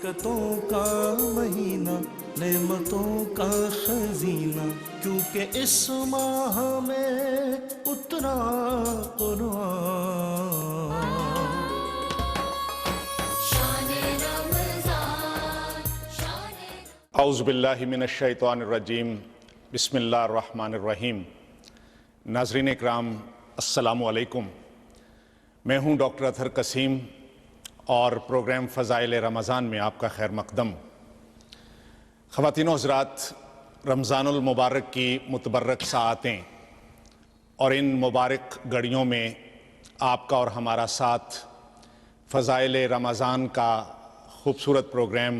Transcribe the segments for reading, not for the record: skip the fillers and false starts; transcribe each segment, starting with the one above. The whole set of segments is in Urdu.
برکتوں کا مہینہ، نعمتوں کا خزینہ، کیونکہ اس ماہ میں اترا قرآن۔ اعوذ باللہ من الشیطان الرجیم، بسم اللہ الرحمن الرحیم۔ ناظرین اکرام، السلام علیکم۔ میں ہوں ڈاکٹر اطہر قسیم اور پروگرام فضائل رمضان میں آپ کا خیر مقدم۔ خواتین و حضرات، رمضان المبارک کی متبرک ساعتیں اور ان مبارک گھڑیوں میں آپ کا اور ہمارا ساتھ فضائل رمضان کا خوبصورت پروگرام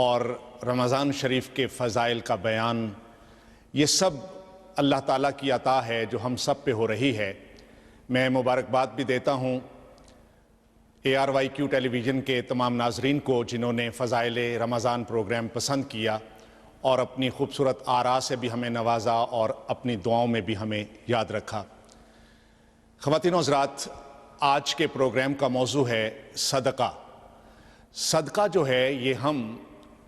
اور رمضان شریف کے فضائل کا بیان، یہ سب اللہ تعالیٰ کی عطا ہے جو ہم سب پہ ہو رہی ہے۔ میں مبارکباد بھی دیتا ہوں ARYQ ٹیلی ویژن کے تمام ناظرین کو جنہوں نے فضائل رمضان پروگرام پسند کیا اور اپنی خوبصورت آراء سے بھی ہمیں نوازا اور اپنی دعاؤں میں بھی ہمیں یاد رکھا۔ خواتین و حضرات، آج کے پروگرام کا موضوع ہے صدقہ۔ صدقہ جو ہے یہ ہم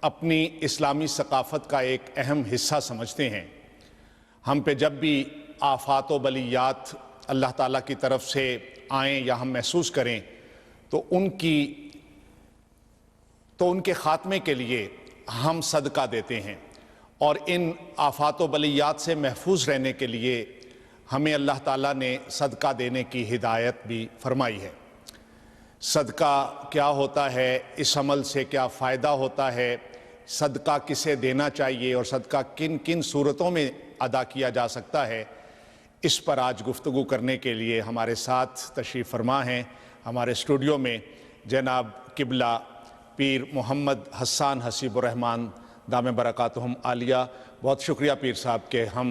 اپنی اسلامی ثقافت کا ایک اہم حصہ سمجھتے ہیں۔ ہم پہ جب بھی آفات و بلیات اللہ تعالیٰ کی طرف سے آئیں یا ہم محسوس کریں تو ان کے خاتمے کے لیے ہم صدقہ دیتے ہیں، اور ان آفات و بلیات سے محفوظ رہنے کے لیے ہمیں اللہ تعالیٰ نے صدقہ دینے کی ہدایت بھی فرمائی ہے۔ صدقہ کیا ہوتا ہے، اس عمل سے کیا فائدہ ہوتا ہے، صدقہ کسے دینا چاہیے اور صدقہ کن کن صورتوں میں ادا کیا جا سکتا ہے، اس پر آج گفتگو کرنے کے لیے ہمارے ساتھ تشریف فرما ہیں ہمارے اسٹوڈیو میں جناب قبلہ پیر محمد حسان حسیب الرحمن دام برکاتہم عالیہ۔ بہت شکریہ پیر صاحب کہ ہم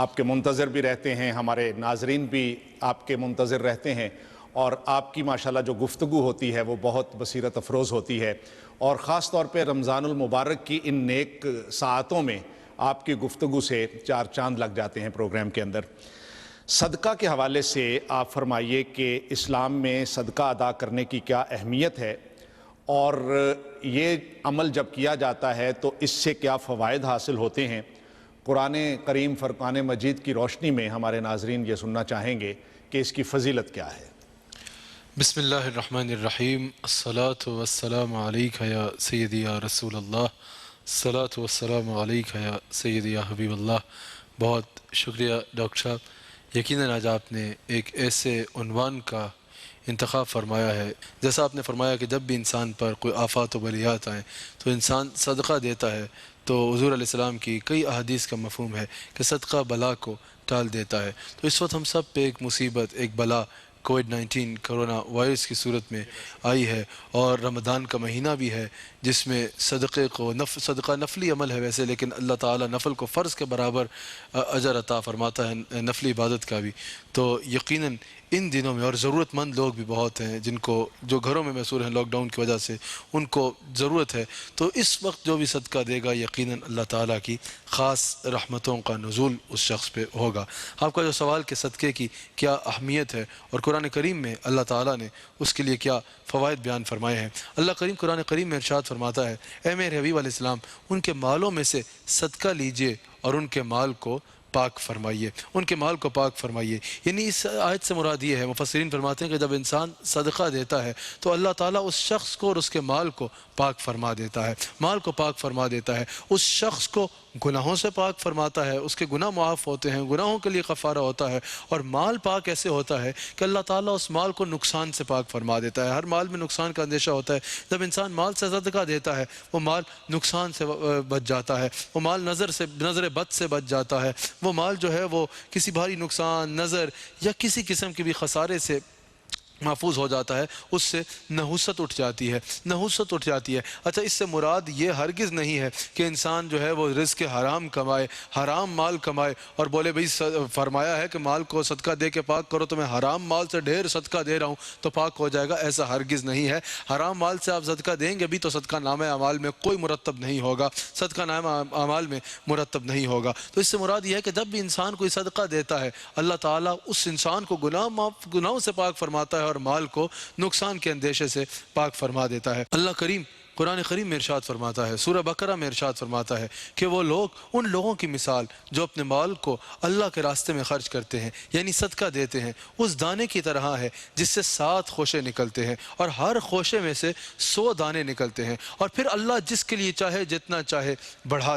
آپ کے منتظر بھی رہتے ہیں، ہمارے ناظرین بھی آپ کے منتظر رہتے ہیں، اور آپ کی ماشاءاللہ جو گفتگو ہوتی ہے وہ بہت بصیرت افروز ہوتی ہے، اور خاص طور پہ رمضان المبارک کی ان نیک ساعتوں میں آپ کی گفتگو سے چار چاند لگ جاتے ہیں پروگرام کے اندر۔ صدقہ کے حوالے سے آپ فرمائیے کہ اسلام میں صدقہ ادا کرنے کی کیا اہمیت ہے، اور یہ عمل جب کیا جاتا ہے تو اس سے کیا فوائد حاصل ہوتے ہیں۔ قرآن کریم فرقان مجید کی روشنی میں ہمارے ناظرین یہ سننا چاہیں گے کہ اس کی فضیلت کیا ہے۔ بسم اللہ الرحمن الرحیم۔ الصلاة والسلام علیک یا سیدی یا رسول اللہ، الصلاة والسلام علیک یا سیدی یا حبیب اللہ۔ بہت شکریہ ڈاکٹر صاحب۔ یقیناً آج آپ نے ایک ایسے عنوان کا انتخاب فرمایا ہے، جیسا آپ نے فرمایا کہ جب بھی انسان پر کوئی آفات و بلیات آئیں تو انسان صدقہ دیتا ہے، تو حضور علیہ السلام کی کئی احادیث کا مفہوم ہے کہ صدقہ بلا کو ٹال دیتا ہے۔ تو اس وقت ہم سب پہ ایک مصیبت، ایک بلا کووڈ-19 کرونا وائرس کی صورت میں آئی ہے، اور رمضان کا مہینہ بھی ہے جس میں صدقہ نفلی عمل ہے ویسے، لیکن اللہ تعالیٰ نفل کو فرض کے برابر اجر عطا فرماتا ہے نفلی عبادت کا بھی۔ تو یقیناً ان دنوں میں اور ضرورت مند لوگ بھی بہت ہیں جو گھروں میں محصور ہیں لاک ڈاؤن کی وجہ سے، ان کو ضرورت ہے۔ تو اس وقت جو بھی صدقہ دے گا یقیناً اللہ تعالیٰ کی خاص رحمتوں کا نزول اس شخص پہ ہوگا۔ آپ کا جو سوال کہ صدقے کی کیا اہمیت ہے اور قرآن کریم میں اللہ تعالیٰ نے اس کے لیے کیا فوائد بیان فرمائے ہیں، اللہ کریم قرآن کریم میں ارشاد فرماتا ہے، اے میرے حبیب علیہ السلام، ان کے مالوں میں سے صدقہ لیجئے اور ان کے مال کو پاک فرمائیے، ان کے مال کو پاک فرمائیے۔ یعنی اس آیت سے مراد یہ ہے، مفسرین فرماتے ہیں کہ جب انسان صدقہ دیتا ہے تو اللہ تعالیٰ اس شخص کو اور اس کے مال کو پاک فرما دیتا ہے، مال کو پاک فرما دیتا ہے، اس شخص کو گناہوں سے پاک فرماتا ہے، اس کے گناہ معاف ہوتے ہیں، گناہوں کے لیے کفارہ ہوتا ہے، اور مال پاک ایسے ہوتا ہے کہ اللہ تعالیٰ اس مال کو نقصان سے پاک فرما دیتا ہے۔ ہر مال میں نقصان کا اندیشہ ہوتا ہے، جب انسان مال سے صدقہ دیتا ہے وہ مال نقصان سے بچ جاتا ہے، وہ مال نظر بد سے بچ جاتا ہے، وہ مال جو ہے وہ کسی بھاری نقصان، نظر یا کسی قسم کی بھی خسارے سے محفوظ ہو جاتا ہے، اس سے نحوست اٹھ جاتی ہے، نحوست اٹھ جاتی ہے۔ اچھا، اس سے مراد یہ ہرگز نہیں ہے کہ انسان جو ہے وہ رزق حرام کمائے، حرام مال کمائے اور بولے بھئی فرمایا ہے کہ مال کو صدقہ دے کے پاک کرو، تو میں حرام مال سے ڈھیر صدقہ دے رہا ہوں تو پاک ہو جائے گا، ایسا ہرگز نہیں ہے۔ حرام مال سے آپ صدقہ دیں گے بھی تو صدقہ نامہ اعمال میں کوئی مرتب نہیں ہوگا، صدقہ نامہ اعمال میں مرتب نہیں ہوگا۔ تو اس سے مراد یہ ہے کہ جب بھی انسان کوئی صدقہ دیتا ہے اللہ تعالیٰ اس انسان کو گناہوں سے پاک فرماتا ہے اور مال کو نقصان کے اندیشے سے پاک فرما دیتا ہے۔ اللہ کریم قرآن کریم میں ارشاد فرماتا ہے، سورہ بقرہ میں ارشاد فرماتا ہے کہ وہ لوگ، ان لوگوں کی مثال جو اپنے مال کو اللہ کے راستے میں خرچ کرتے ہیں یعنی صدقہ دیتے ہیں، اس دانے کی طرح ہے جس سے 7 خوشے نکلتے ہیں اور ہر خوشے میں سے 100 دانے نکلتے ہیں، اور پھر اللہ جس کے لیے چاہے جتنا چاہے بڑھا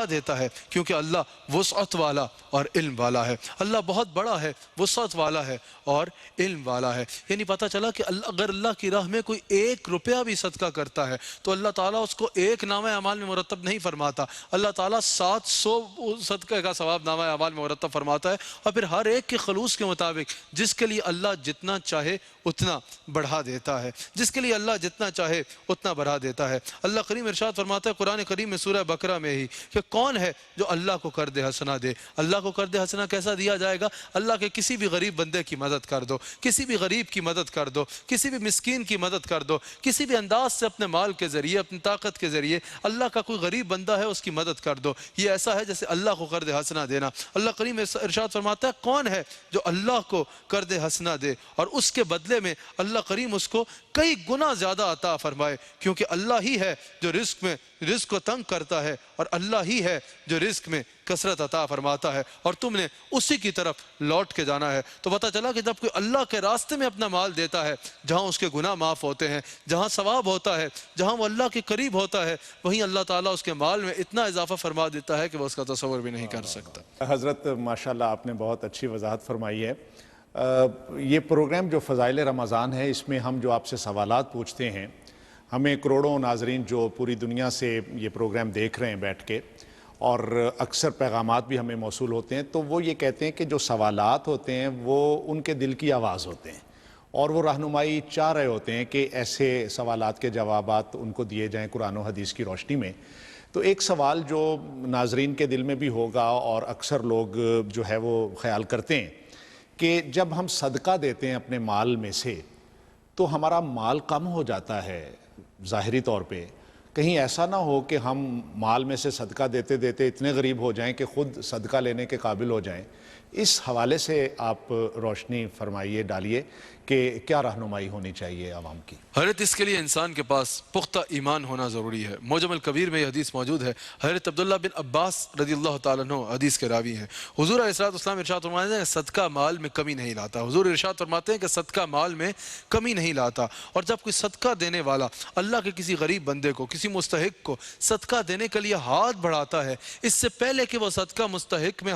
دیتا ہے کیونکہ اللہ وسعت والا اور علم والا ہے۔ اللہ بہت بڑا ہے، وسعت والا ہے اور علم والا ہے۔ یعنی پتہ چلا کہ اگر اللہ کی راہ میں کوئی 1 روپیہ بھی صدقہ کرتا ہے تو اللہ تعالیٰ اس کو 1 نامہ اعمال میں مرتب نہیں فرماتا، اللہ تعالیٰ 700 صدقہ کا ثواب نامہ اعمال میں مرتب فرماتا ہے، اور پھر ہر ایک کے خلوص کے مطابق جس کے لیے اللہ جتنا چاہے اتنا بڑھا دیتا ہے، جس کے لیے اللہ جتنا چاہے اتنا بڑھا دیتا ہے۔ اللہ کریم ارشاد فرماتا ہے قرآن کریم میں سورہ بقرہ میں ہی کہ کون ہے جو اللہ کو قرض حسنہ دے۔ اللہ کو قرض حسنہ کیسا دیا جائے گا؟ اللہ کے کسی بھی غریب بندے کی مدد کر دو، کسی بھی غریب کی مدد کر دو، کسی بھی مسکین کی مدد کر دو، کسی بھی انداز سے اپنے مال کے ذریعے، اپنی طاقت کے ذریعے اللہ کا کوئی غریب بندہ ہے اس کی مدد کر دو۔ یہ ایسا ہے جیسے اللہ کو قرض حسنہ دینا۔ اللہ کریم ارشاد فرماتا ہے کون ہے جو اللہ کو قرض حسنہ دے اور اس کے بدلے میں اللہ کریم اس کو کئی گنا زیادہ عطا فرمائے، کیونکہ اللہ ہی ہے جو رزق کو تنگ کرتا ہے اور اللہ ہی ہے جو رزق میں کثرت عطا فرماتا ہے، اور تم نے اسی کی طرف لوٹ کے جانا ہے۔ تو پتہ چلا کہ جب کوئی اللہ کے راستے میں اپنا مال دیتا ہے، جہاں اس کے گناہ معاف ہوتے ہیں، جہاں ثواب ہوتا ہے، جہاں وہ اللہ کے قریب ہوتا ہے، وہیں اللہ تعالیٰ اس کے مال میں اتنا اضافہ فرما دیتا ہے کہ وہ اس کا تصور بھی نہیں کر سکتا۔ حضرت ماشاءاللہ آپ نے بہت اچھی وضاحت فرمائی ہے۔ یہ پروگرام جو فضائل رمضان ہے، اس میں ہم جو آپ سے سوالات پوچھتے ہیں، ہمیں کروڑوں ناظرین جو پوری دنیا سے یہ پروگرام دیکھ رہے ہیں بیٹھ کے، اور اکثر پیغامات بھی ہمیں موصول ہوتے ہیں، تو وہ یہ کہتے ہیں کہ جو سوالات ہوتے ہیں وہ ان کے دل کی آواز ہوتے ہیں، اور وہ رہنمائی چاہ رہے ہوتے ہیں کہ ایسے سوالات کے جوابات ان کو دیے جائیں قرآن و حدیث کی روشنی میں۔ تو ایک سوال جو ناظرین کے دل میں بھی ہوگا اور اکثر لوگ جو ہے وہ خیال کرتے ہیں کہ جب ہم صدقہ دیتے ہیں اپنے مال میں سے تو ہمارا مال کم ہو جاتا ہے ظاہری طور پہ، کہیں ایسا نہ ہو کہ ہم مال میں سے صدقہ دیتے دیتے اتنے غریب ہو جائیں کہ خود صدقہ لینے کے قابل ہو جائیں۔ اس حوالے سے آپ روشنی فرمائیے، ڈالیے کہ کیا رہنمائی ہونی چاہیے عوام کی۔ حضرت اس کے لیے انسان کے پاس پختہ ایمان ہونا ضروری ہے۔ معجم الکبیر میں یہ حدیث موجود ہے، حضرت عبداللہ بن عباس رضی اللہ تعالیٰ عنہ حدیث کے راوی ہیں۔ حضور علیہ السلام ارشاد فرماتے ہیں کہ صدقہ مال میں کمی نہیں لاتا۔ حضور ارشاد فرماتے ہیں کہ صدقہ مال میں کمی نہیں لاتا، اور جب کوئی صدقہ دینے والا اللہ کے کسی غریب بندے کو، کسی مستحق کو صدقہ دینے کے لیے ہاتھ بڑھاتا ہے، اس سے پہلے کہ وہ صدقہ مستحق کے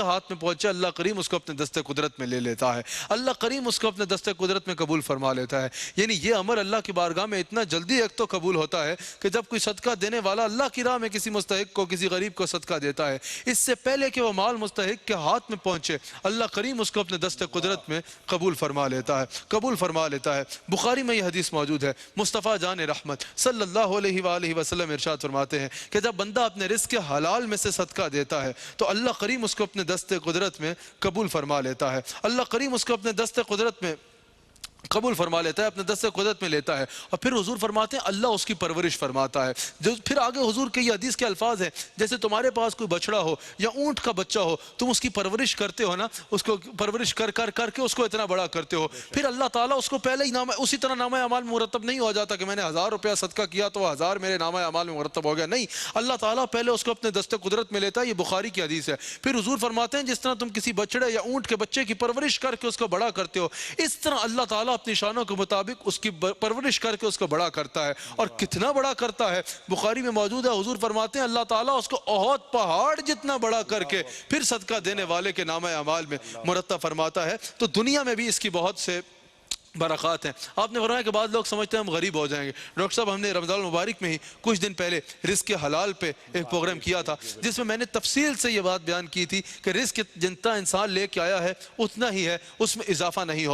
ہاتھ میں پہنچے، اللہ کریم اس کو اپنے دست قدرت میں لے لیتا ہے، اللہ کریم اس کو اپنے دست قدرت میں قبول فرما لیتا ہے۔ یعنی یہ امر اللہ کی بارگاہ میں اتنا جلدی ایک تو قبول ہوتا ہے کہ جب کوئی صدقہ دینے والا اللہ کی راہ میں کسی مستحق کو، کسی غریب کو صدقہ دیتا ہے، اس سے پہلے کہ وہ مال مستحق کے ہاتھ میں پہنچے، اللہ کریم اس کو اپنے دست قدرت میں قبول فرما لیتا ہے۔ بخاری میں یہ حدیث موجود ہے، مصطفیٰ جان رحمت صلی اللہ علیہ وآلہ وسلم ارشاد فرماتے ہیں کہ جب بندہ اپنے رزق حلال میں سے صدقہ دیتا ہے تو اللہ کریم اس کو اپنے دست قدرت میں قبول فرما لیتا ہے، اللہ کریم اس کو اپنے دست قدرت میں قبول فرما لیتا ہے، اپنے دست قدرت میں لیتا ہے، اور پھر حضور فرماتے ہیں اللہ اس کی پرورش فرماتا ہے۔ جو پھر آگے حضور کے یہ حدیث کے الفاظ ہیں، جیسے تمہارے پاس کوئی بچڑا ہو یا اونٹ کا بچہ ہو، تم اس کی پرورش کرتے ہو نا، اس کو پرورش کر کے اس کو اتنا بڑا کرتے ہو، پھر اللہ تعالیٰ اس کو پہلے ہی اسی طرح نامہ اعمال میں مرتب نہیں ہو جاتا کہ میں نے 1000 روپیہ صدقہ کیا تو 1000 میرے نامہ اعمال میں مرتب ہو گیا، نہیں، اللہ تعالیٰ پہلے اس کو اپنے دست قدرت میں لیتا ہے۔ یہ بخاری کی حدیث ہے۔ پھر حضور فرماتے ہیں جس طرح تم کسی بچڑے یا اونٹ کے بچے کی پرورش کر کے اس کو بڑا کرتے ہو، اس طرح اللہ تعالیٰ اپنی شانوں کے مطابق اس کی پرورش کر کے اس کو بڑا کرتا ہے، اور کتنا بڑا کرتا ہے بخاری میں موجود ہے۔ حضور فرماتے ہیں اللہ تعالیٰ اس کو احد پہاڑ جتنا بڑا کر کے پھر صدقہ دینے والے کے نامہ اعمال میں مرتب فرماتا ہے۔ تو دنیا میں بھی اس کی بہت سے برکات ہیں۔ آپ نے فرمایا کہ بعض لوگ سمجھتے ہیں ہم غریب ہو جائیں گے۔ ڈاکٹر صاحب ہم نے رمضان المبارک میں ہی کچھ دن پہلے رزق حلال پہ ایک پروگرام کیا تھا، جس میں نے تفصیل سے یہ بات بیان کی تھی کہ رزق جتنا انسان لے کے آیا ہے اتنا ہی ہے، اس میں اضافہ نہیں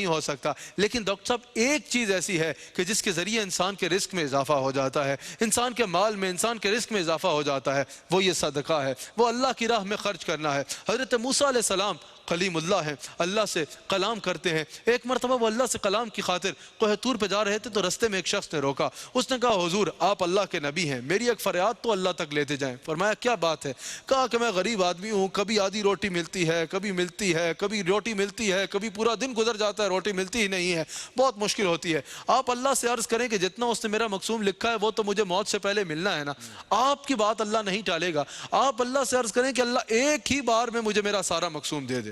ہو سکتا، لیکن ڈاکٹر صاحب ایک چیز ایسی ہے کہ جس کے ذریعے انسان کے رزق میں اضافہ ہو جاتا ہے، انسان کے مال میں، انسان کے رزق میں اضافہ ہو جاتا ہے، وہ یہ صدقہ ہے، وہ اللہ کی راہ میں خرچ کرنا ہے۔ حضرت موسیٰ علیہ السلام کلیم اللہ ہیں، اللہ سے کلام کرتے ہیں۔ ایک مرتبہ وہ اللہ سے کلام کی خاطر کوہ طور پہ جا رہے تھے تو رستے میں ایک شخص نے روکا، اس نے کہا حضور آپ اللہ کے نبی ہیں، میری ایک فریاد تو اللہ تک لیتے جائیں۔ فرمایا کیا بات ہے؟ کہا کہ میں غریب آدمی ہوں، کبھی آدھی روٹی ملتی ہے، کبھی ملتی ہے، کبھی روٹی ملتی ہے، کبھی پورا دن گزر جاتا ہے روٹی ملتی ہی نہیں ہے، بہت مشکل ہوتی ہے۔ آپ اللہ سے عرض کریں کہ جتنا اس نے میرا مقسوم لکھا ہے وہ تو مجھے موت سے پہلے ملنا ہے نا، آپ کی بات اللہ نہیں ٹالے گا، آپ اللہ سے عرض کریں کہ اللہ ایک ہی بار میں مجھے میرا سارا مقسوم دے دے۔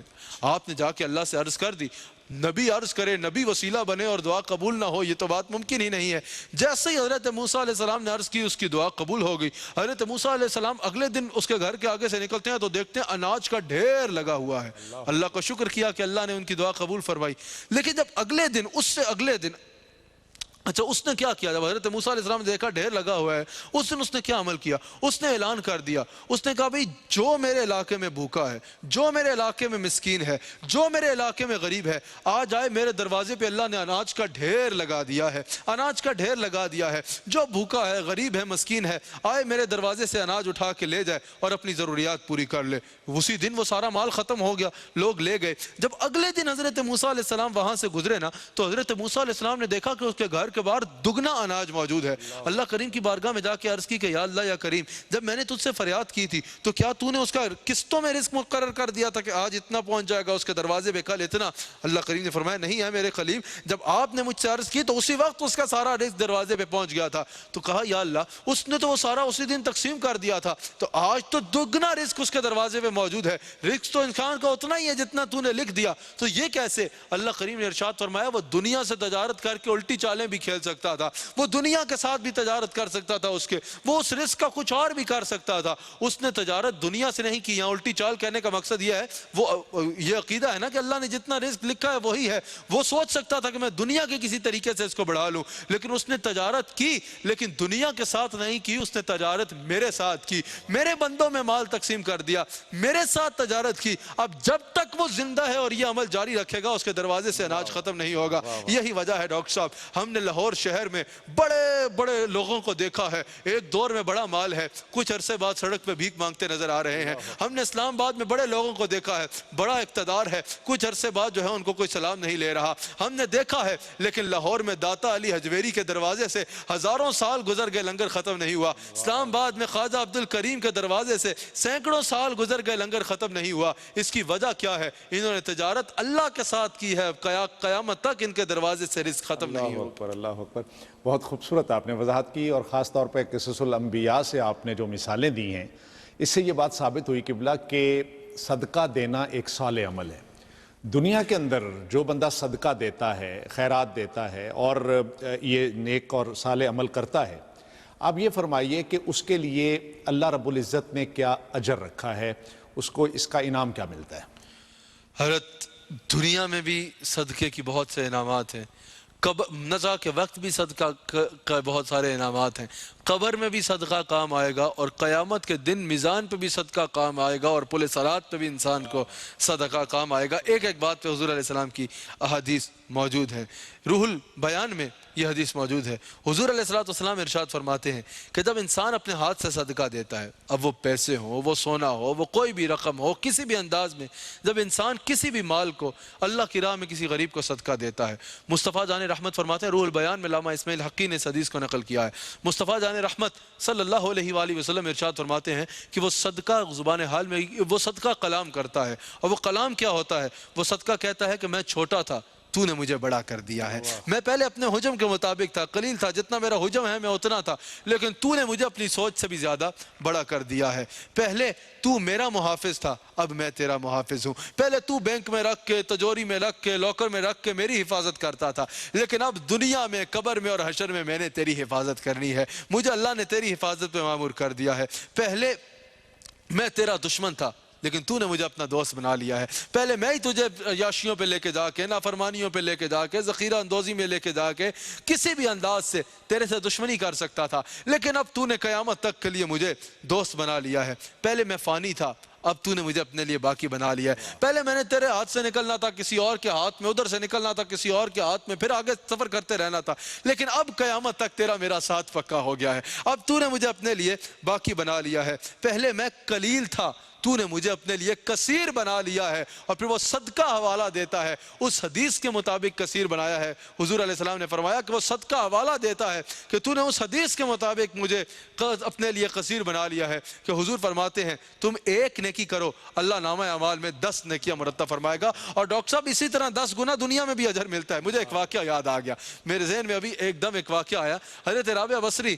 آپ نے جا کے اللہ سے عرض کر دی، نبی عرض کرے، نبی وسیلہ بنے اور دعا قبول نہ ہو، یہ تو بات ممکن ہی نہیں ہے۔ جیسے ہی حضرت موسیٰ علیہ السلام نے عرض کی اس کی دعا قبول ہو گئی۔ حضرت موسیٰ علیہ السلام اگلے دن اس کے گھر کے آگے سے نکلتے ہیں تو دیکھتے ہیں اناج کا ڈھیر لگا ہوا ہے۔ اللہ کا شکر کیا کہ اللہ نے ان کی دعا قبول فرمائی۔ لیکن جب اگلے دن، اس سے اگلے دن، اچھا اس نے کیا کیا؟ جب حضرت موسیٰ علیہ السلام نے دیکھا ڈھیر لگا ہوا ہے، اس دن اس نے کیا عمل کیا؟ اس نے اعلان کر دیا، اس نے کہا بھئی جو میرے علاقے میں بھوکا ہے، جو میرے علاقے میں مسکین ہے، جو میرے علاقے میں غریب ہے، آج آئے میرے دروازے پہ، اللہ نے اناج کا ڈھیر لگا دیا ہے، اناج کا ڈھیر لگا دیا ہے، جو بھوکا ہے، غریب ہے، مسکین ہے، آئے میرے دروازے سے اناج اٹھا کے لے جائے اور اپنی ضروریات پوری کر لے۔ اسی دن وہ سارا مال ختم ہو گیا، لوگ لے گئے۔ جب اگلے دن حضرت موسیٰ علیہ السلام وہاں سے گزرے نا تو حضرت موسیٰ علیہ السلام نے دیکھا کہ اس کے گھر کے باہر دگنا اناج موجود ہے۔ اللہ کریم کی بارگاہ میں جا کے عرض کی کہ یا اللہ یا کریم، جب میں نے تجھ سے فریاد کی تھی تو کیا تو نے اس کا قسطوں میں رزق مقرر کر دیا تھا کہ آج اتنا پہنچ جائے گا اس کے دروازے پہ، کل اتنا؟ اللہ کریم نے فرمایا نہیں ہے میرے خلیل، جب آپ نے مجھ سے عرض کی تو اسی وقت اس کا سارا رزق دروازے پہ پہنچ گیا تھا۔ تو کہا یا اللہ اس نے تو وہ سارا اسی دن تقسیم کر دیا تھا، تو آج تو دگنا رزق اس کے دروازے پہ موجود ہے، رزق تو انسان کا اتنا ہی ہے جتنا تو نے لکھ دیا، تو یہ کیسے؟ اللہ کریم نے ارشاد فرمایا وہ دنیا سے تجارت کر کے الٹی چالیں بھی کھیل سکتا تھا، وہ دنیا کے ساتھ بھی تجارت کر سکتا تھا، وہ اس رزق کا کچھ اور بھی کر سکتا تھا۔ اس نے تجارت دنیا سے نہیں کی۔ یہاں الٹی چال کہنے کا مقصد یہ ہے، وہ یہ عقیدہ ہے نا کہ اللہ نے جتنا رزق لکھا ہے وہی ہے۔ وہ سوچ سکتا تھا کہ میں دنیا کے کسی طریقے سے اس کو بڑھا لوں، لیکن اس نے تجارت کی، لیکن دنیا کے ساتھ نہیں کی، اس نے تجارت میرے ساتھ کی، میرے بندوں میں مال تقسیم کر دیا، میرے ساتھ تجارت کی۔ اب جب تک وہ زندہ ہے اور یہ عمل جاری رکھے گا اس کے دروازے سے اناج ختم نہیں ہوگا۔ یہی وجہ ہے ڈاکٹر صاحب، ہم نے لاہور شہر میں بڑے بڑے لوگوں کو دیکھا ہے، ایک دور میں بڑا مال ہے، کچھ عرصے بعد سڑک پہ بھیک مانگتے نظر آ رہے ہیں۔ ہم نے اسلام آباد میں بڑے لوگوں کو دیکھا ہے، بڑا اقتدار ہے، کچھ عرصے بعد جو ہے ان کو کوئی سلام نہیں لے رہا۔ ہم نے دیکھا ہے، لیکن لاہور میں داتا علی حجویری کے دروازے سے ہزاروں سال گزر گئے، لنگر ختم نہیں ہوا۔ اسلام آباد میں خواجہ عبد الکریم کے دروازے سے سینکڑوں سال گزر گئے، لنگر ختم نہیں ہوا۔ اس کی وجہ کیا ہے؟ انہوں نے تجارت اللہ کے ساتھ کی ہے، قیامت تک ان کے دروازے سے رزق ختم نہیں ہوا۔ اللہ اکبر، اللہ اکبر۔ بہت خوبصورت آپ نے وضاحت کی، اور خاص طور پہ قصص الانبیاء سے آپ نے جو مثالیں دی ہیں، اس سے یہ بات ثابت ہوئی قبلہ کہ صدقہ دینا ایک صالح عمل ہے۔ دنیا کے اندر جو بندہ صدقہ دیتا ہے، خیرات دیتا ہے اور یہ نیک اور صالح عمل کرتا ہے، آپ یہ فرمائیے کہ اس کے لیے اللہ رب العزت نے کیا اجر رکھا ہے، اس کو اس کا انعام کیا ملتا ہے؟ حضرت دنیا میں بھی صدقے کی بہت سے انعامات ہیں، نزا کے وقت بھی صدقہ کا بہت سارے انعامات ہیں، قبر میں بھی صدقہ کام آئے گا، اور قیامت کے دن میزان پہ بھی صدقہ کام آئے گا، اور پل صراط پہ بھی انسان کو صدقہ کام آئے گا۔ ایک ایک بات پہ حضور علیہ السلام کی احادیث موجود ہے، روح البیان میں یہ حدیث موجود ہے۔ حضور علیہ السلام ارشاد فرماتے ہیں کہ جب انسان اپنے ہاتھ سے صدقہ دیتا ہے، اب وہ پیسے ہو، وہ سونا ہو، وہ کوئی بھی رقم ہو، کسی بھی انداز میں، جب انسان کسی بھی مال کو اللہ کی راہ میں کسی غریب کو صدقہ دیتا ہے، مصطفیٰ جان رحمت فرماتے ہیں، روح البیان میں علامہ اسماعیل حقی نے اس حدیث کو نقل کیا ہے، مصطفیٰ جان رحمت صلی اللہ علیہ وآلہ وسلم ارشاد فرماتے ہیں کہ وہ صدقہ زبان حال میں، وہ صدقہ کلام کرتا ہے، اور وہ کلام کیا ہوتا ہے؟ وہ صدقہ کہتا ہے کہ میں چھوٹا تھا، تو نے مجھے بڑا کر دیا ہے، میں پہلے اپنے حجم کے مطابق تھا، قلیل تھا، جتنا میرا حجم ہے میں اتنا تھا، لیکن تو نے مجھے اپنی سوچ سے بھی زیادہ بڑا کر دیا ہے۔ پہلے تو میرا محافظ تھا، اب میں تیرا محافظ ہوں۔ پہلے تو بینک میں رکھ کے، تجوری میں رکھ کے، لاکر میں رکھ کے میری حفاظت کرتا تھا، لیکن اب دنیا میں، قبر میں اور حشر میں نے تیری حفاظت کرنی ہے، مجھے اللہ نے تیری حفاظت پہ مامور کر دیا ہے۔ پہلے میں تیرا دشمن تھا، لیکن تو نے مجھے اپنا دوست بنا لیا ہے۔ پہلے میں ہی تجھے عیاشیوں پہ لے کے جا کے، نافرمانیوں پہ لے کے جا کے، ذخیرہ اندوزی میں لے کے جا کے، کسی بھی انداز سے تیرے سے دشمنی کر سکتا تھا، لیکن اب تو نے قیامت تک کے لیے مجھے دوست بنا لیا ہے۔ پہلے میں فانی تھا، اب تو نے مجھے اپنے لیے باقی بنا لیا ہے۔ پہلے میں نے تیرے ہاتھ سے نکلنا تھا کسی اور کے ہاتھ میں، ادھر سے نکلنا تھا کسی اور کے ہاتھ میں، پھر آگے سفر کرتے رہنا تھا، لیکن اب قیامت تک تیرا میرا ساتھ پکا ہو گیا ہے، اب تو نے مجھے اپنے لیے باقی بنا لیا ہے۔ پہلے میں قلیل تھا، تو نے مجھے اپنے لیے کثیر بنا لیا ہے، اور پھر وہ صدقہ حوالہ دیتا ہے، اس حدیث کے مطابق کثیر بنایا ہے۔ حضور علیہ السلام نے فرمایا کہ وہ صدقہ حوالہ دیتا ہے کہ تو نے اس حدیث کے مطابق مجھے اپنے لیے کثیر بنا لیا ہے، کہ حضور فرماتے ہیں تم ایک نیکی کرو، اللہ نامہ اعمال میں 10 نیکیاں مرتب فرمائے گا، اور ڈاکٹر صاحب اسی طرح 10 گنا دنیا میں بھی اجر ملتا ہے۔ مجھے ایک واقعہ یاد آ گیا، میرے ذہن میں ابھی ایک دم ایک واقعہ آیا۔ حضرت رابعہ بصری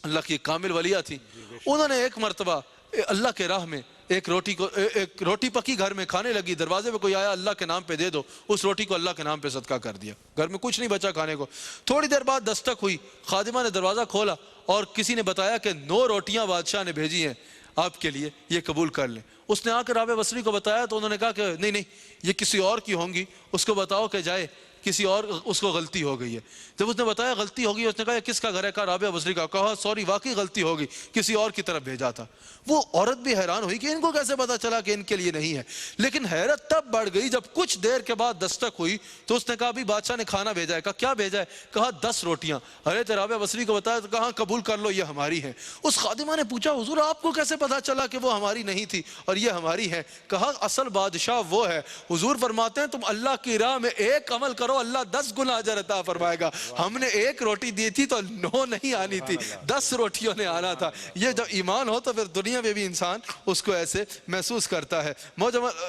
اللہ کی کامل ولیہ تھی، انہوں نے ایک مرتبہ اللہ کے راہ میں ایک روٹی پکی گھر میں کھانے لگی، دروازے پہ کوئی آیا، اللہ کے نام پہ دے دو، اس روٹی کو اللہ کے نام پہ صدقہ کر دیا، گھر میں کچھ نہیں بچا کھانے کو۔ تھوڑی دیر بعد دستک ہوئی، خادمہ نے دروازہ کھولا اور کسی نے بتایا کہ 9 روٹیاں بادشاہ نے بھیجی ہیں آپ کے لیے، یہ قبول کر لیں۔ اس نے آ کر رابعہ بصری کو بتایا تو انہوں نے کہا کہ نہیں یہ کسی اور کی ہوں گی، اس کو بتاؤ کہ جائے، کسی اور اس کو غلطی ہو گئی ہے۔ جب اس نے بتایا غلطی ہوگی، اس نے کہا یہ کس کا گھر ہے؟ کہا رابعہ بصری کا۔ کہا سوری واقعی غلطی ہوگی، کسی اور کی طرف بھیجا تھا۔ وہ عورت بھی حیران ہوئی کہ ان کو کیسے پتا چلا کہ ان کے لیے نہیں ہے، لیکن حیرت تب بڑھ گئی جب کچھ دیر کے بعد دستک ہوئی تو اس نے کہا ابھی بادشاہ نے کھانا بھیجا ہے۔ کہا کیا بھیجا ہے؟ کہا 10 روٹیاں۔ حضرت رابعہ بصری کو بتایا تو کہا قبول کر لو، یہ ہماری ہیں۔ اس خادمہ نے پوچھا حضور آپ کو کیسے پتا چلا کہ وہ ہماری نہیں تھی اور یہ ہماری ہے؟ کہا اصل بادشاہ وہ ہے، حضور فرماتے ہیں تم اللہ کی راہ میں ایک عمل کرو، اللہ 10 گنا اجر عطا فرمائے گا۔ ہم نے ایک روٹی دی تھی تو 9 نہیں آنی تھی، 10 روٹیوں نے آنا تھا۔ یہ جب ایمان ہو تو پھر دنیا میں بھی انسان اس کو ایسے محسوس کرتا ہے۔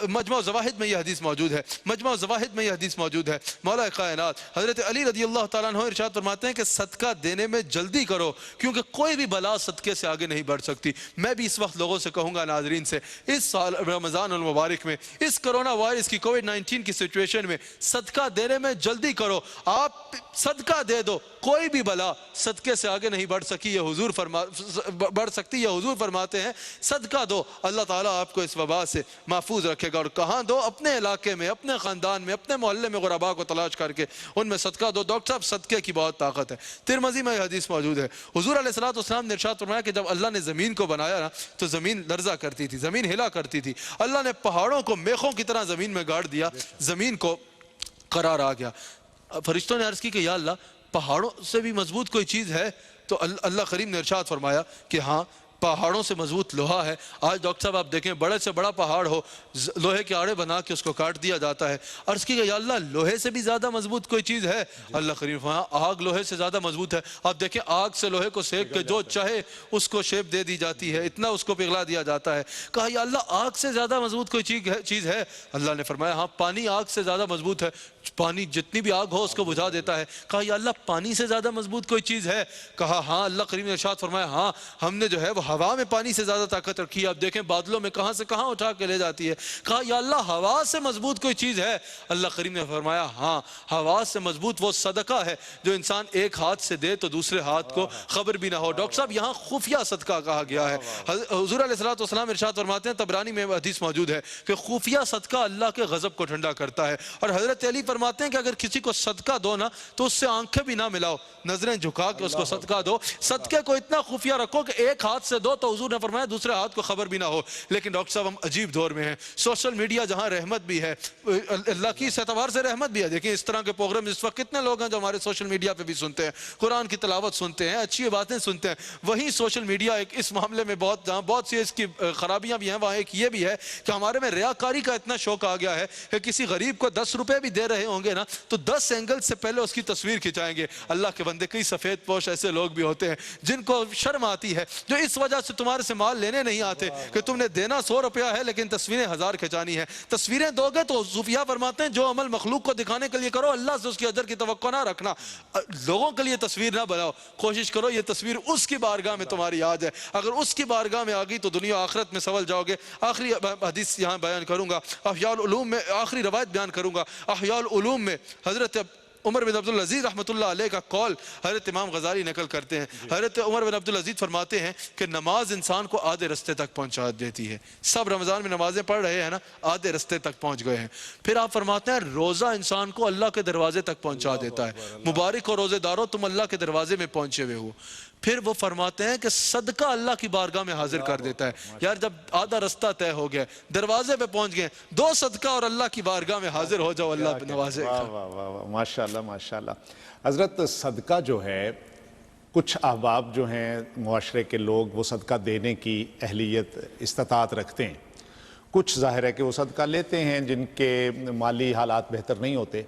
مجموع زواہد میں یہ حدیث موجود ہے، مجموع زواہد میں یہ حدیث موجود ہے۔ مولا کائنات حضرت علی رضی اللہ تعالیٰ عنہ ارشاد فرماتے ہیں کہ صدقہ دینے میں جلدی کرو، کیونکہ کوئی بھی بلا صدقے سے آگے نہیں بڑھ سکتی۔ میں بھی اس وقت لوگوں سے کہوں گا، ناظرین سے، اس سال رمضان المبارک میں اس کرونا وائرس کی کووڈ-19 کی سچویشن میں صدقہ دینے میں جلدی کرو۔ آپ صدقہ دے دو، کوئی بھی بلا صدقے سے آگے نہیں بڑھ سکتی، یہ حضور فرماتے ہیں صدقہ دو، اللہ تعالیٰ آپ کو اس وبا سے محفوظ رکھے گا۔ اور کہاں دو؟ اپنے علاقے میں، اپنے خاندان میں، اپنے محلے میں غرباء کو تلاش کر کے ان میں صدقہ دو۔ ڈاکٹر صاحب صدقے کی بہت طاقت ہے، ترمذی میں یہ حدیث موجود ہے۔ حضور علیہ السلام نے ارشاد فرمایا کہ جب اللہ نے زمین کو بنایا نا تو زمین لرزا کرتی تھی، زمین ہلا کرتی تھی۔ اللہ نے پہاڑوں کو میخوں کی طرح زمین میں گاڑ دیا، زمین کو قرار آ گیا۔ فرشتوں نے عرض کی کہ یا اللہ پہاڑوں سے بھی مضبوط کوئی چیز ہے؟ تو اللہ کریم نے ارشاد فرمایا کہ ہاں پہاڑوں سے مضبوط لوہا ہے۔ آج ڈاکٹر صاحب آپ دیکھیں بڑے سے بڑا پہاڑ ہو، لوہے کے آڑے بنا کے اس کو کاٹ دیا جاتا ہے۔ عرض کی کہ یا اللہ لوہے سے بھی زیادہ مضبوط کوئی چیز ہے؟ اللہ کریم فرمایا آگ لوہے سے زیادہ مضبوط ہے۔ آپ دیکھیں آگ سے لوہے کو سیک کے جو چاہے اس کو شیپ دے دی جاتی ہے، اتنا اس کو پگھلا دیا جاتا ہے۔ کہا یا اللہ آگ سے زیادہ مضبوط کوئی چیز ہے؟ اللہ نے فرمایا ہاں پانی آگ سے زیادہ مضبوط ہے، پانی جتنی بھی آگ ہو اس کو بجھا دیتا ہے۔ کہا یا اللہ پانی سے زیادہ مضبوط کوئی چیز ہے؟ کہا ہاں، اللہ کریم نے ارشاد فرمایا ہاں ہم نے جو ہے وہ ہوا میں پانی سے زیادہ طاقت رکھی ہے، اب دیکھیں بادلوں میں کہاں سے کہاں اٹھا کے لے جاتی ہے۔ کہا یا اللہ ہوا سے مضبوط کوئی چیز ہے؟ اللہ کریم نے فرمایا ہاں ہوا سے مضبوط وہ صدقہ ہے جو انسان ایک ہاتھ سے دے تو دوسرے ہاتھ کو خبر بھی نہ ہو۔ ڈاکٹر صاحب یہاں خفیہ صدقہ کہا گیا ہے۔ حضور علیہ السلام ارشاد فرماتے ہیں، طبرانی میں حدیث موجود ہے کہ خفیہ صدقہ اللہ کے غضب کو ٹھنڈا کرتا ہے۔ اور حضرت علی فرماتے ہیں کہ اگر کسی کو صدقہ دو نا تو اس سے آنکھیں بھی نہ ملاؤ، نظریں جھکا کے اس کو صدقہ دو، صدقے کو اتنا خفیہ رکھو کہ ایک ہاتھ سے دو تو حضور نے فرمایا دوسرے ہاتھ کو خبر بھی نہ ہو۔ لیکن ڈاکٹر صاحب ہم عجیب دور میں ہیں، سوشل میڈیا جہاں رحمت بھی ہے، اللہ کی اس اعتبار سے رحمت بھی ہے۔ دیکھیں اس طرح کے پروگرام اس وقت کتنے لوگ ہیں جو ہمارے سوشل میڈیا پہ بھی سنتے ہیں، قرآن کی تلاوت سنتے ہیں، اچھی باتیں سنتے ہیں۔ وہیں سوشل میڈیا ایک اس معاملے میں جہاں بہت سی اس کی خرابیاں بھی ہیں، وہاں ایک یہ بھی ہے کہ ہمارے میں ریاکاری کا اتنا شوق آ گیا ہے کہ کسی غریب کو 10 روپے بھی دے رہے ہوں گے نا تو 10 اینگل سے پہلے اس کی تصویر کھنچائیں گے۔ اللہ کے بندے کئی سفید پوش ایسے لوگ بھی ہوتے ہیں جن کو شرم آتی ہے، جو اس وجہ سے تمہارے سے مال لینے نہیں آتے کہ تم نے دینا 100 روپیہ ہے لیکن تصویریں 1000 کھنچانی ہے۔ تصویریں دو گے تو صوفیہ فرماتے ہیں جو عمل مخلوق کو دکھانے کے لیے کرو اللہ سے اس کی اجر کی توقع نہ رکھنا، لوگوں کے لیے تصویر نہ بناؤ، کوشش کرو یہ تصویر اس کی بارگاہ میں تمہاری آ جائے۔ اگر اس کی بارگاہ میں آ گئی تو دنیا آخرت میں سنول جاؤ گے۔ آخری حدیث یہاں بیان کروں گا، احیاء العلوم میں آخری روایت بیان کروں گا۔ احیاء العلوم میں حضرت عمر بن عبدالعزیز رحمۃ اللہ علیہ کا قول حضرت امام غزالی نقل کرتے ہیں۔ حضرت عمر بن عبدالعزیز فرماتے ہیں کہ نماز انسان کو آدھے رستے تک پہنچا دیتی ہے۔ سب رمضان میں نمازیں پڑھ رہے ہیں نا، آدھے رستے تک پہنچ گئے ہیں۔ پھر آپ فرماتے ہیں روزہ انسان کو اللہ کے دروازے تک پہنچا دیتا ہے۔ مبارک ہو روزے دارو تم اللہ کے دروازے میں پہنچے ہوئے ہو۔ پھر وہ فرماتے ہیں کہ صدقہ اللہ کی بارگاہ میں حاضر کر دیتا ہے۔ یار جب آدھا رستہ طے ہو گیا، دروازے پہ پہنچ گئے، 2 صدقہ اور اللہ کی بارگاہ میں حاضر ہو جاؤ، اللہ نوازے گا۔ ماشاءاللہ ماشاءاللہ۔ حضرت صدقہ جو ہے کچھ احباب جو ہیں معاشرے کے لوگ وہ صدقہ دینے کی اہلیت استطاعت رکھتے ہیں، کچھ ظاہر ہے کہ وہ صدقہ لیتے ہیں جن کے مالی حالات بہتر نہیں ہوتے،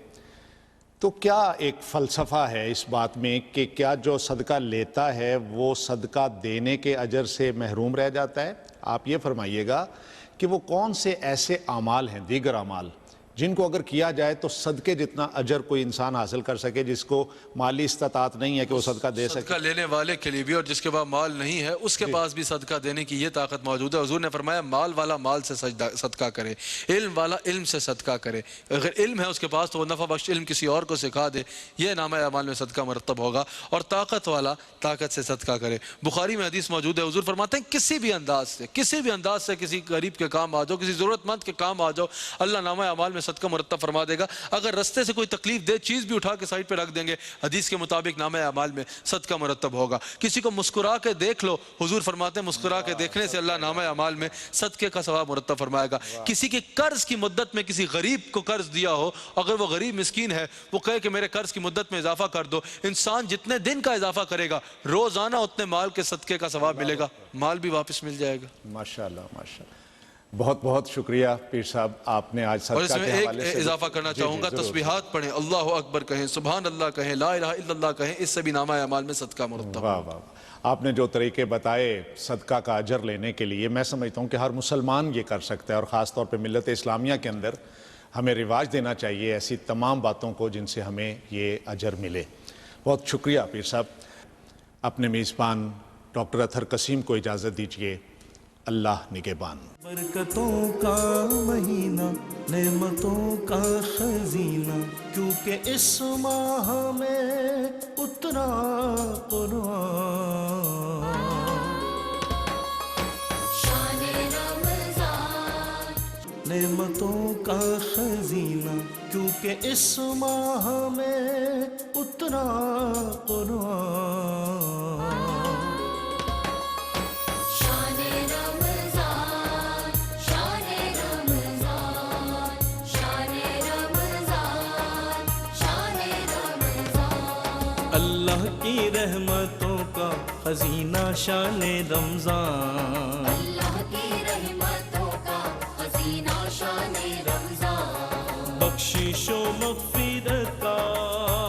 تو کیا ایک فلسفہ ہے اس بات میں کہ کیا جو صدقہ لیتا ہے وہ صدقہ دینے کے اجر سے محروم رہ جاتا ہے؟ آپ یہ فرمائیے گا کہ وہ کون سے ایسے اعمال ہیں، دیگر اعمال، جن کو اگر کیا جائے تو صدقے جتنا اجر کوئی انسان حاصل کر سکے جس کو مالی استطاعت نہیں ہے کہ وہ صدقہ دے سکے؟ صدقہ لینے والے کے لیے بھی اور جس کے پاس مال نہیں ہے اس کے پاس بھی صدقہ دینے کی یہ طاقت موجود ہے۔ حضور نے فرمایا مال والا مال سے صدقہ کرے، علم والا علم سے صدقہ کرے، اگر علم ہے اس کے پاس تو وہ نفع بخش علم کسی اور کو سکھا دے، یہ نامہ اعمال میں صدقہ مرتب ہوگا، اور طاقت والا طاقت سے صدقہ کرے۔ بخاری میں حدیث موجود ہے، حضور فرماتے ہیں کسی بھی انداز سے کسی غریب کے کام آ جاؤ، کسی ضرورت مند کے کام آ جاؤ، اللہ نامہ اعمال میں صدقہ مرتب فرما دے گا۔ اگر رستے سے کوئی تکلیف دہ چیز بھی اٹھا کے سائڈ پہ رکھ دیں گے، حدیث کے مطابق نامہ اعمال میں صدقہ مرتب ہوگا۔ کسی کو مسکرا کے دیکھ لو، حضور فرماتے ہیں مسکرا کے دیکھنے سے اللہ نامہ اعمال میں صدقے کا ثواب مرتب فرمائے گا۔ کسی کے قرض کی مدت میں کسی غریب کو قرض دیا ہو، اگر وہ غریب مسکین ہے، وہ کہے کہ میرے قرض کی مدت میں اضافہ کر دو، انسان جتنے دن کا اضافہ کرے گا روزانہ اتنے مال کے صدقے کا ثواب ملے گا، مال بھی واپس مل جائے گا۔ ماشاءاللہ ماشاءاللہ، بہت بہت شکریہ پیر صاحب، آپ نے آج اور اس صدقہ میں کے حوالے سے ایک اضافہ کرنا چاہوں گا، تسبیحات پڑھیں، اللہ اکبر کہیں، سبحان اللہ کہیں، لا الہ الا اللہ کہیں، اس سے بھی نامہ اعمال میں صدقہ مرتب۔ واہ واہ، آپ نے جو طریقے بتائے صدقہ کا اجر لینے کے لیے، میں سمجھتا ہوں کہ ہر مسلمان یہ کر سکتا ہے، اور خاص طور پہ ملت اسلامیہ کے اندر ہمیں رواج دینا چاہیے ایسی تمام باتوں کو جن سے ہمیں یہ اجر ملے۔ بہت شکریہ پیر صاحب۔ اپنے میزبان ڈاکٹر اطہر قسیم کو اجازت دیجیے، اللہ نگہبان۔ برکتوں کا مہینہ، نعمتوں کا خزینہ، کیونکہ اس ماہ میں اترا قرآن۔ شان رمضان، نعمتوں کا خزینہ، کیونکہ اس ماہ میں اترا قرآن۔ اللہ کی رحمتوں کا خزینہ شان رمضان، اللہ کی رحمتوں کا خزینہ شان رمضان، بخشش و مغفرت